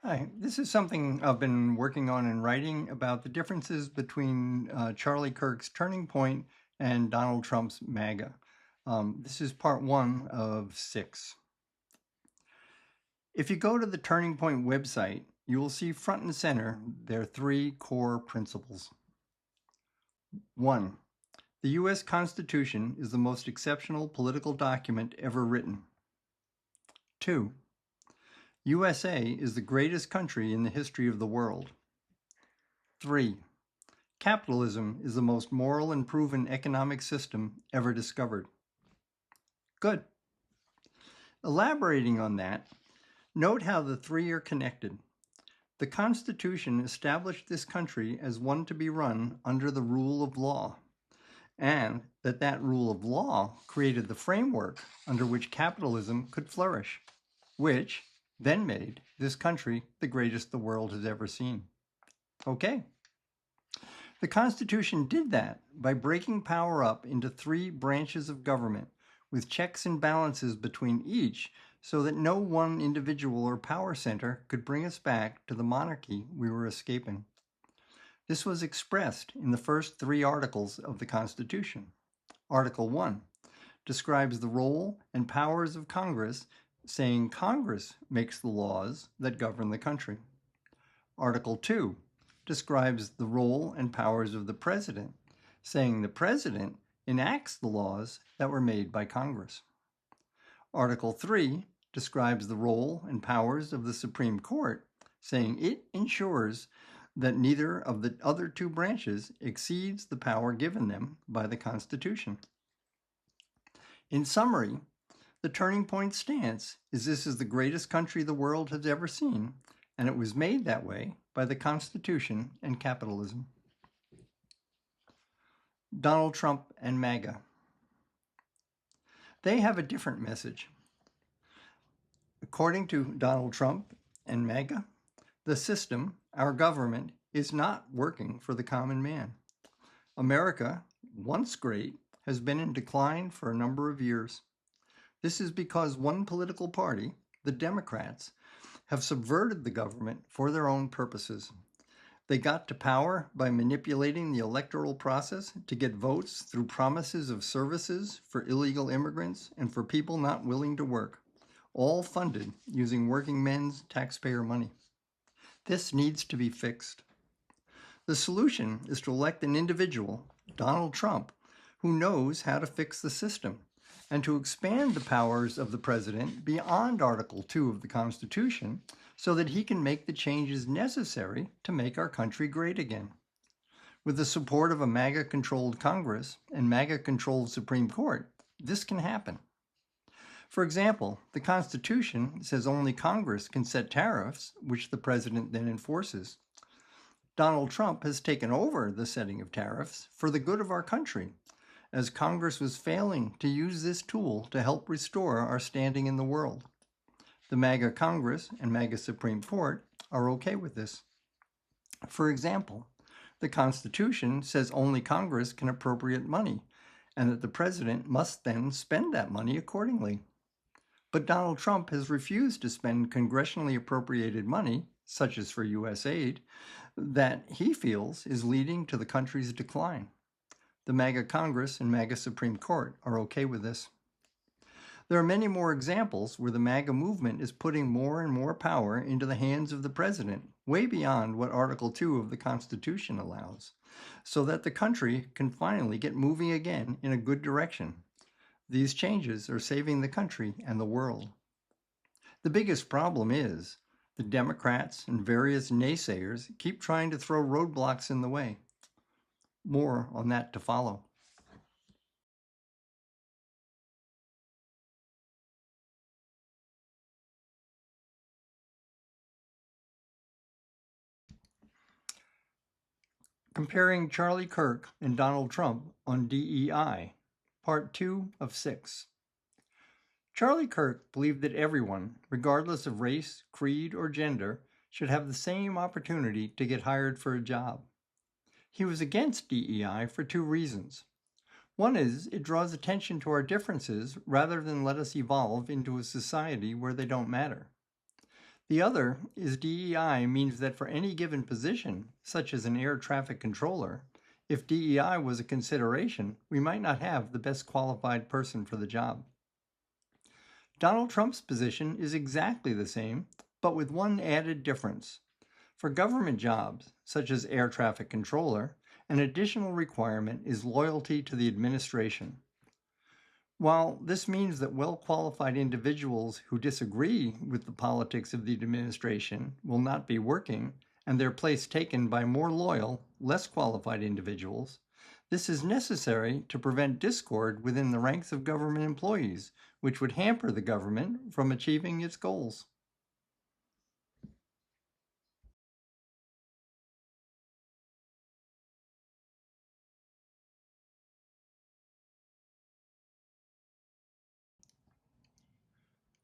Hi, this is something I've been working on and writing about the differences between Charlie Kirk's Turning Point and Donald Trump's MAGA. This is part 1 of 6. If you go to the Turning Point website, you will see front and center their 3 core principles. 1. The U.S. Constitution is the most exceptional political document ever written. 2. USA is the greatest country in the history of the world. 3. Capitalism is the most moral and proven economic system ever discovered. Good. Elaborating on that, note how the 3 are connected. The Constitution established this country as one to be run under the rule of law, and that rule of law created the framework under which capitalism could flourish, which then made this country the greatest the world has ever seen. Okay. The Constitution did that by breaking power up into 3 branches of government with checks and balances between each so that no one individual or power center could bring us back to the monarchy we were escaping. This was expressed in the first 3 articles of the Constitution. Article 1 describes the role and powers of Congress, saying Congress makes the laws that govern the country. Article 2 describes the role and powers of the president, saying the president enacts the laws that were made by Congress. Article 3 describes the role and powers of the Supreme Court, saying it ensures that neither of the other 2 branches exceeds the power given them by the Constitution. In summary, the Turning Point stance is this is the greatest country the world has ever seen, and it was made that way by the Constitution and capitalism. Donald Trump and MAGA. They have a different message. According to Donald Trump and MAGA, the system, our government, is not working for the common man. America, once great, has been in decline for a number of years. This is because one political party, the Democrats, have subverted the government for their own purposes. They got to power by manipulating the electoral process to get votes through promises of services for illegal immigrants and for people not willing to work, all funded using working men's taxpayer money. This needs to be fixed. The solution is to elect an individual, Donald Trump, who knows how to fix the system, and to expand the powers of the president beyond Article 2 of the Constitution so that he can make the changes necessary to make our country great again. With the support of a MAGA-controlled Congress and MAGA-controlled Supreme Court, this can happen. For example, the Constitution says only Congress can set tariffs, which the president then enforces. Donald Trump has taken over the setting of tariffs for the good of our country, as Congress was failing to use this tool to help restore our standing in the world. The MAGA Congress and MAGA Supreme Court are okay with this. For example, the Constitution says only Congress can appropriate money, and that the president must then spend that money accordingly. But Donald Trump has refused to spend congressionally appropriated money, such as for U.S. aid, that he feels is leading to the country's decline. The MAGA Congress and MAGA Supreme Court are okay with this. There are many more examples where the MAGA movement is putting more and more power into the hands of the president, way beyond what Article 2 of the Constitution allows, so that the country can finally get moving again in a good direction. These changes are saving the country and the world. The biggest problem is the Democrats and various naysayers keep trying to throw roadblocks in the way. More on that to follow. Comparing Charlie Kirk and Donald Trump on DEI, Part 2 of 6. Charlie Kirk believed that everyone, regardless of race, creed, or gender, should have the same opportunity to get hired for a job. He was against DEI for 2 reasons. One is it draws attention to our differences rather than let us evolve into a society where they don't matter. The other is DEI means that for any given position, such as an air traffic controller, if DEI was a consideration, we might not have the best qualified person for the job. Donald Trump's position is exactly the same, but with one added difference. For government jobs, such as air traffic controller, an additional requirement is loyalty to the administration. While this means that well-qualified individuals who disagree with the politics of the administration will not be working and their place taken by more loyal, less qualified individuals, this is necessary to prevent discord within the ranks of government employees, which would hamper the government from achieving its goals.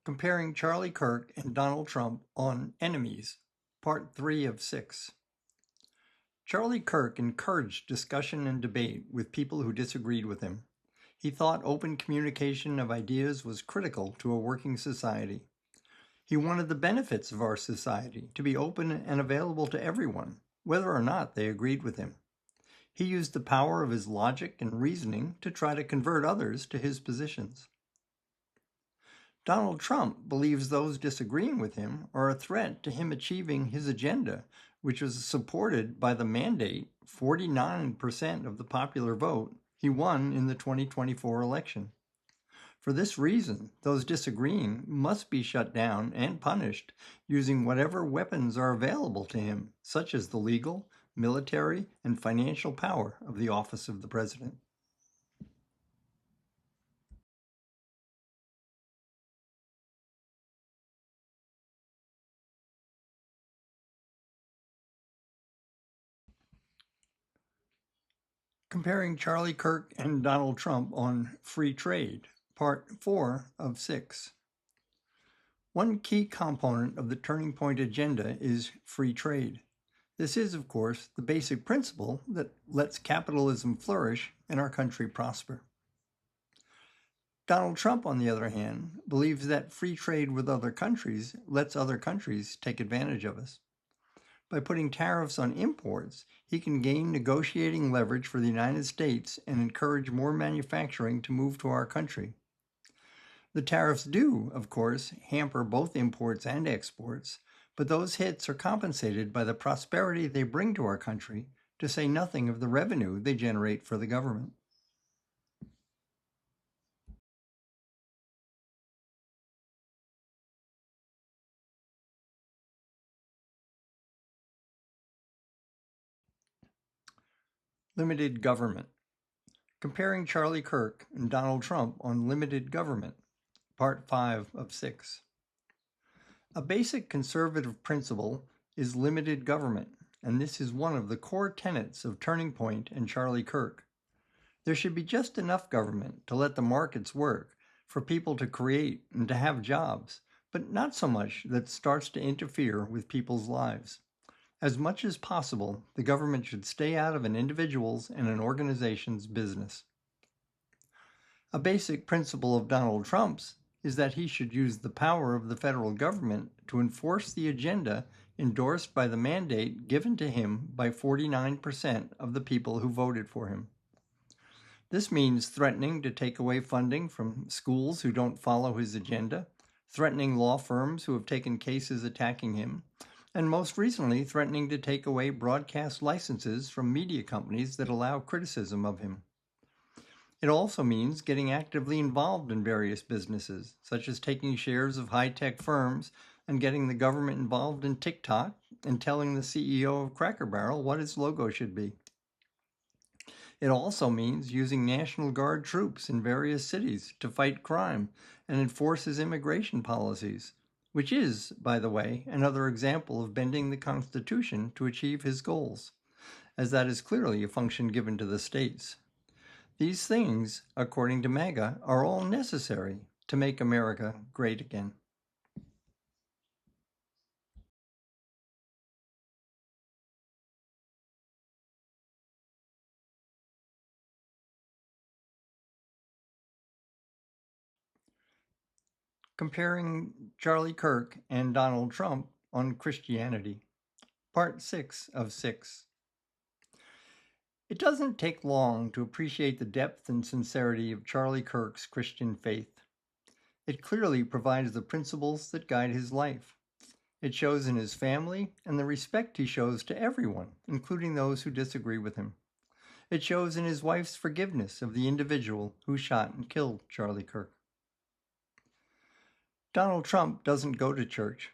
Comparing Charlie Kirk and Donald Trump on Enemies, Part 3 of 6. Charlie Kirk encouraged discussion and debate with people who disagreed with him. He thought open communication of ideas was critical to a working society. He wanted the benefits of our society to be open and available to everyone, whether or not they agreed with him. He used the power of his logic and reasoning to try to convert others to his positions. Donald Trump believes those disagreeing with him are a threat to him achieving his agenda, which was supported by the mandate, 49% of the popular vote, he won in the 2024 election. For this reason, those disagreeing must be shut down and punished using whatever weapons are available to him, such as the legal, military, and financial power of the office of the president. Comparing Charlie Kirk and Donald Trump on free trade, Part 4 of 6. One key component of the Turning Point agenda is free trade. This is, of course, the basic principle that lets capitalism flourish and our country prosper. Donald Trump, on the other hand, believes that free trade with other countries lets other countries take advantage of us. By putting tariffs on imports, he can gain negotiating leverage for the United States and encourage more manufacturing to move to our country. The tariffs do, of course, hamper both imports and exports, but those hits are compensated by the prosperity they bring to our country, to say nothing of the revenue they generate for the government. Limited government. Comparing Charlie Kirk and Donald Trump on limited government, Part 5 of 6. A basic conservative principle is limited government, and this is one of the core tenets of Turning Point and Charlie Kirk. There should be just enough government to let the markets work, for people to create and to have jobs, but not so much that starts to interfere with people's lives. As much as possible, the government should stay out of an individual's and an organization's business. A basic principle of Donald Trump's is that he should use the power of the federal government to enforce the agenda endorsed by the mandate given to him by 49% of the people who voted for him. This means threatening to take away funding from schools who don't follow his agenda, threatening law firms who have taken cases attacking him, and most recently threatening to take away broadcast licenses from media companies that allow criticism of him. It also means getting actively involved in various businesses, such as taking shares of high-tech firms and getting the government involved in TikTok and telling the CEO of Cracker Barrel what its logo should be. It also means using National Guard troops in various cities to fight crime and enforce his immigration policies, which is, by the way, another example of bending the Constitution to achieve his goals, as that is clearly a function given to the states. These things, according to MAGA, are all necessary to make America great again. Comparing Charlie Kirk and Donald Trump on Christianity, Part 6 of 6. It doesn't take long to appreciate the depth and sincerity of Charlie Kirk's Christian faith. It clearly provides the principles that guide his life. It shows in his family and the respect he shows to everyone, including those who disagree with him. It shows in his wife's forgiveness of the individual who shot and killed Charlie Kirk. Donald Trump doesn't go to church,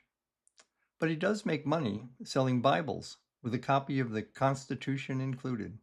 but he does make money selling Bibles with a copy of the Constitution included.